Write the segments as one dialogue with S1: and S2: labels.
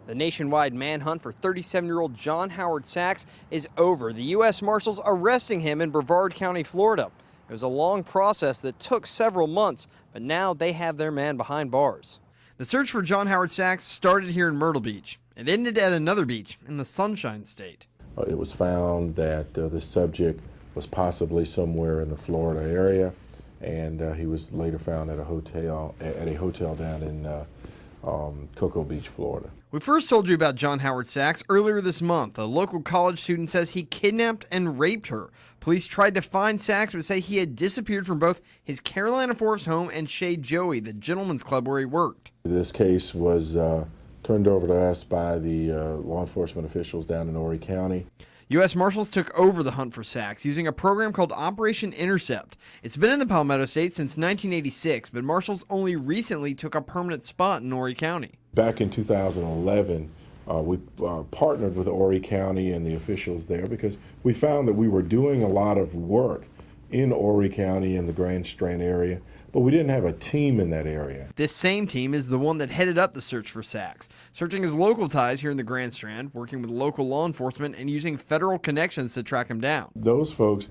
S1: The nationwide manhunt for 37-year-old John Howard Sachs is over. The US Marshals arresting him in Brevard County, Florida. It was a long process that took several months, but now they have their man behind bars. The search for John Howard Sachs started here in Myrtle Beach. It ended at another beach in the Sunshine State.
S2: It was found that the subject was possibly somewhere in the Florida area, and he was later found at a hotel down in Cocoa Beach, Florida.
S1: We first told you about John Howard Sachs earlier this month. A local college student says he kidnapped and raped her. Police tried to find Sachs but say he had disappeared from both his Carolina Forest home and Chez Joey, the gentleman's club where he worked.
S2: This case was turned over to us by the law enforcement officials down in Horry County.
S1: US Marshals took over the hunt for Sachs using a program called Operation Intercept. It's been in the Palmetto State since 1986, but Marshals only recently took a permanent spot in Horry County.
S2: Back in 2011, we partnered with Horry County and the officials there because we found that we were doing a lot of work in Horry County in the Grand Strand area, but we didn't have a team in that area.
S1: This same team is the one that headed up the search for Sachs, searching his local ties here in the Grand Strand, working with local law enforcement and using federal connections to track him down.
S2: Those folks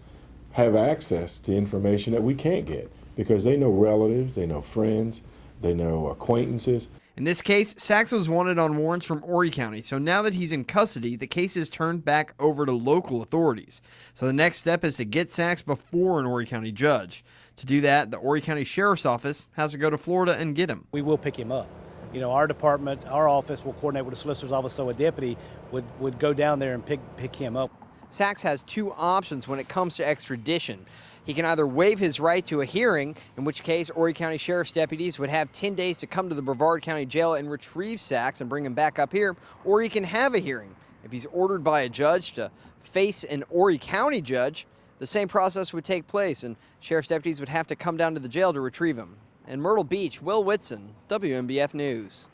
S2: have access to information that we can't get because they know relatives, they know friends, they know acquaintances.
S1: In this case, Sachs was wanted on warrants from Horry County, so now that he's in custody, the case is turned back over to local authorities. So the next step is to get Sachs before an Horry County judge. To do that, the Horry County Sheriff's Office has to go to Florida and get him.
S3: We will pick him up. You know, our department, our office will coordinate with the solicitor's office, so a deputy would go down there and pick him up.
S1: Sachs has two options when it comes to extradition. He can either waive his right to a hearing, in which case Horry County Sheriff's deputies would have 10 days to come to the Brevard County Jail and retrieve Sachs and bring him back up here, or he can have a hearing. If he's ordered by a judge to face an Horry County judge, the same process would take place, and Sheriff's deputies would have to come down to the jail to retrieve him. In Myrtle Beach, Will Whitson, WMBF News.